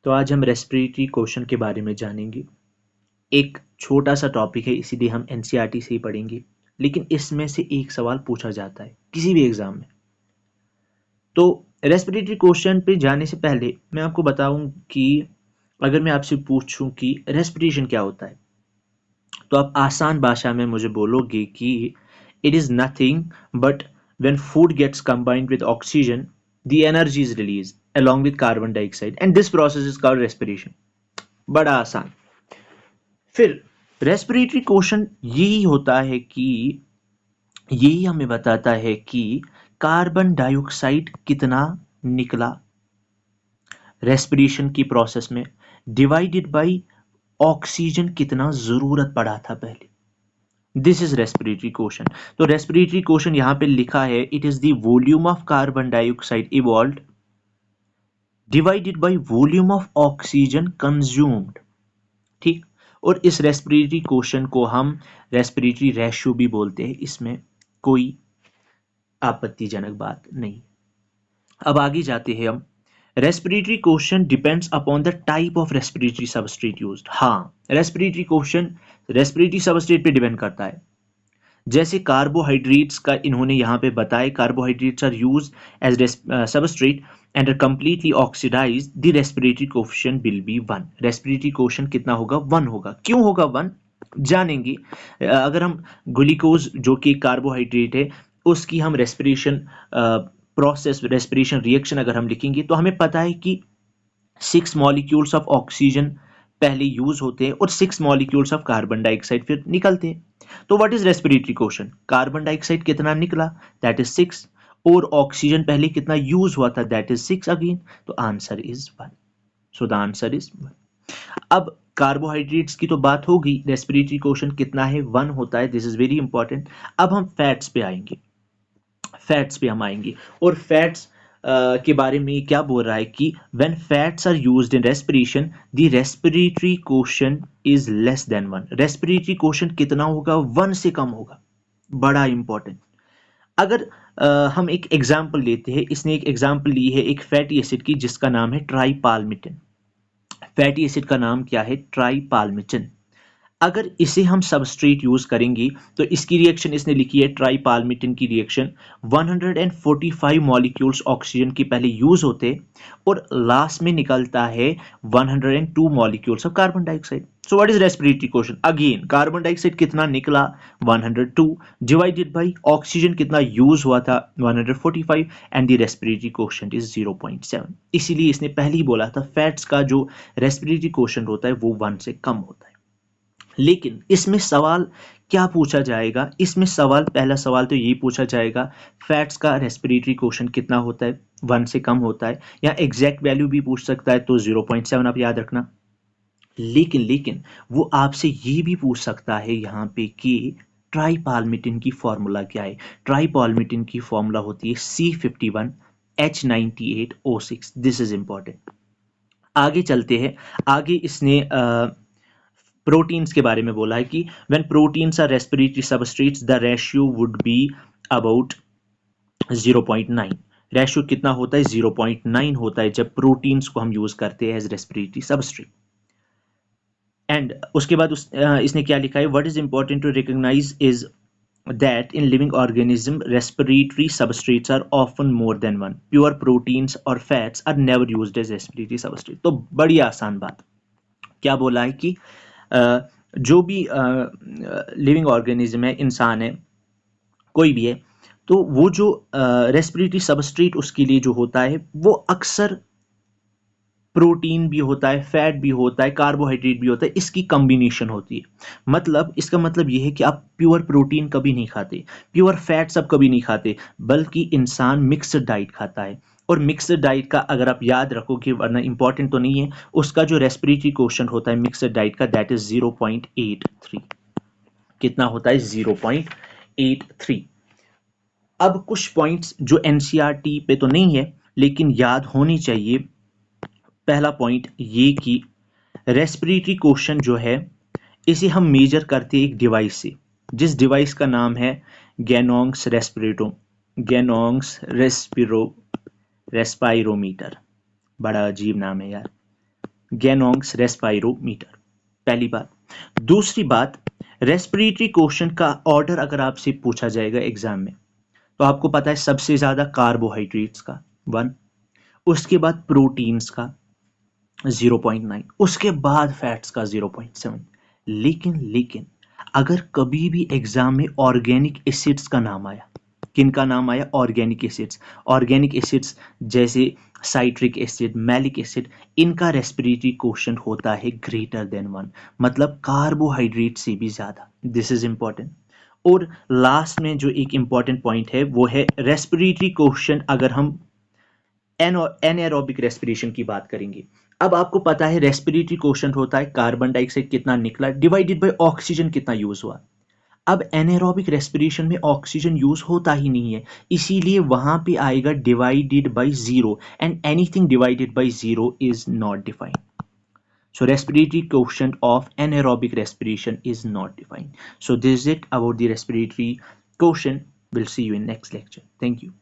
तो आज हम रेस्पिरेटरी क्वेश्चन के बारे में जानेंगे। एक छोटा सा टॉपिक है, इसीलिए हम एनसीईआरटी से ही पढ़ेंगे, लेकिन इसमें से एक सवाल पूछा जाता है किसी भी एग्जाम में। तो रेस्पिरेटरी क्वेश्चन पे जाने से पहले मैं आपको बताऊं कि अगर मैं आपसे पूछूं कि रेस्पिरेशन क्या होता है, तो आप आसान भाषा में मुझे बोलोगे कि it is nothing but when food gets combined with oxygen the energy is release along with carbon dioxide and this process is called respiration। बड़ा आसान। फिर रेस्पिरेटरी क्वेश्चन यही होता है कि यही हमें बताता है कि कार्बन डाइऑक्साइड कितना निकला रेस्पिरेशन की प्रोसेस में, डिवाइडेड बाय ऑक्सीजन कितना जरूरत पड़ा था पहले। This is respiratory question. तो रेस्पिरेटरी क्वेश्चन यहां पे लिखा है, it is the volume of carbon dioxide evolved divided by volume of oxygen consumed. ठीक। और इस रेस्पिरेटरी क्वेश्चन को हम रेस्पिरेटरी रेशियो भी बोलते हैं, इसमें कोई आपत्तिजनक बात नहीं। अब आगे जाते हैं हम। Respiratory question depends upon the type of respiratory substrate used. हाँ, रेस्पिरेटरी क्वेश्चन रेस्पिरेटरी सबस्ट्रेट पे डिपेंड करता है। जैसे कार्बोहाइड्रेट्स का इन्होंने यहाँ पे बताया, carbohydrates are use as substrate and are completely oxidise, the respiratory coefficient will be 1। Respiratory coefficient कितना होगा? 1 होगा। क्यों होगा 1 जानेंगे। अगर हम ग्लूकोज जो कि कार्बोहाइड्रेट है उसकी हम रेस्पिरेशन प्रोसेस, रेस्पिरेशन रिएक्शन अगर हम लिखेंगे तो हमें पता है कि 6 मॉलिक्यूल्स ऑफ ऑक्सीजन पहले यूज होते हैं और 6 मॉलिक्यूल्स ऑफ कार्बन डाइऑक्साइड फिर निकलते हैं। तो what is respiratory question? Carbon dioxide कितना निकला? That is 6। और ऑक्सीजन पहले कितना यूज हुआ था? That is 6 again. तो answer is 1। So the answer is 1। अब कार्बोहाइड्रेट्स की तो बात होगी, रेस्पिरेटरी क्वेश्चन कितना है? 1 होता है। This is very important. अब हम फैट्स पे आएंगे। फैट्स पे हम आएंगे और फैट्स के बारे में क्या बोल रहा है कि when fats are used in respiration the respiratory quotient is less than 1। Respiratory quotient कितना होगा? 1 से कम होगा। बड़ा इंपॉर्टेंट। अगर हम एक एग्जांपल लेते हैं, इसने एक एग्जांपल ली है एक फैटी एसिड की जिसका नाम है ट्राइपाल्मिटिन। फैटी एसिड का नाम क्या है? ट्राइपाल्मिटिन। अगर इसे हम सबस्ट्रेट यूज करेंगे तो इसकी रिएक्शन इसने लिखी है ट्राइपाल्मिटिन की रिएक्शन। 145 मॉलिक्यूल्स ऑक्सीजन के पहले यूज होते और लास्ट में निकलता है 102 molecules of carbon dioxide. So what is respiratory question? Again carbon dioxide कितना निकला? 102 डिवाइडेड बाय ऑक्सीजन कितना यूज हुआ था? 145 and the respiratory question is 0.7। इसीलिए इसने पहले ही बोला था फैट्स का जो रेस्पिरेटरी क्वेश्चन होता है वो 1 से कम होता है। लेकिन इसमें सवाल क्या पूछा जाएगा? इसमें सवाल, पहला सवाल तो यही पूछा जाएगा फैट्स का रेस्पिरेटरी क्वोशिएंट कितना होता है? 1 से कम होता है। या एग्जैक्ट वैल्यू भी पूछ सकता है तो 0.7 आप याद रखना। लेकिन वो आपसे ये भी पूछ सकता है यहाँ पे कि ट्राइपाल्मिटिन की फॉर्मूला क्या है। ट्राइपाल्मिटिन की फॉर्मूला होती है C51H98O6। This is important. आगे चलते हैं। आगे इसने प्रोटीन्स के बारे में बोला है कि when proteins are respiratory substrates the ratio would be about 0.9। Ratio कितना होता है? 0.9 होता है जब प्रोटीन्स को हम यूज करते हैं एज रेस्पिरेटरी सबस्ट्रेट। एंड उसके बाद इसने क्या लिखा है? What is important to recognise is that in living organism respiratory substrates are often more than one. Pure proteins or fats are never used as respiratory substrate। तो बड़ी आसान बात। क्या बोला है कि जो भी लिविंग ऑर्गेनिज्म है, इंसान है, कोई भी है, तो वो जो रेस्पिरेटरी सबस्ट्रेट उसके लिए जो होता है वो अक्सर प्रोटीन भी होता है, फैट भी होता है, कार्बोहाइड्रेट भी होता है, इसकी कॉम्बिनेशन होती है। मतलब इसका मतलब ये है कि आप प्योर प्रोटीन कभी नहीं खाते, प्योर फैट्स आप कभी नहीं खाते, बल्कि इंसान मिक्स्ड डाइट खाता है। और मिक्स्ड डाइट का अगर आप याद रखोगे, वरना इंपॉर्टेंट तो नहीं है, उसका जो रेस्पिरेटरी क्वोशिएंट होता है मिक्स्ड डाइट का दैट इज 0.83। कितना होता है? 0.83। अब कुछ पॉइंट्स जो एनसीईआरटी पे तो नहीं है लेकिन याद होनी चाहिए। पहला पॉइंट ये कि रेस्पिरेटरी क्वेश्चन जो है इसे हम मेजर करते हैं एक डिवाइस से, जिस डिवाइस का नाम है गैनोंग्स रेस्पिरोमीटर। बड़ा अजीब नाम है यार। गैनोंग्स रेस्पायरोमीटर। पहली बात। दूसरी बात, रेस्पिरेटरी क्वेश्चन का ऑर्डर अगर आपसे पूछा जाएगा एग्जाम में, तो आपको पता है सबसे ज्यादा कार्बोहाइड्रेट्स का 1, उसके बाद प्रोटीन्स का 0.9, उसके बाद फैट्स का 0.7। लेकिन अगर कभी भी एग्जाम में ऑर्गेनिक एसिड्स का नाम आया, किन का नाम आया? ऑर्गेनिक एसिड्स जैसे साइट्रिक एसिड, मैलिक एसिड, इनका रेस्पिरेटरी क्वेश्चन होता है ग्रेटर देन 1, मतलब कार्बोहाइड्रेट से भी ज्यादा। This is important. और लास्ट में जो एक इंपॉर्टेंट पॉइंट है वो है रेस्पिरेटरी क्वेश्चन, अगर हम एनएरोबिक रेस्पिरेशन की बात करेंगे। अब आपको पता है रेस्पिरेटरी क्वेश्चन होता है कार्बन डाइऑक्साइड कितना निकला डिवाइडेड बाय ऑक्सीजन कितना यूज हुआ। अब एनारोबिक रेस्पिरेशन में ऑक्सीजन यूज होता ही नहीं है, इसीलिए वहां पे आएगा divided by zero, and anything divided by zero is not defined. So respiratory quotient of anaerobic respiration is not defined. So this is it about the respiratory quotient. We'll see you in next lecture. Thank you.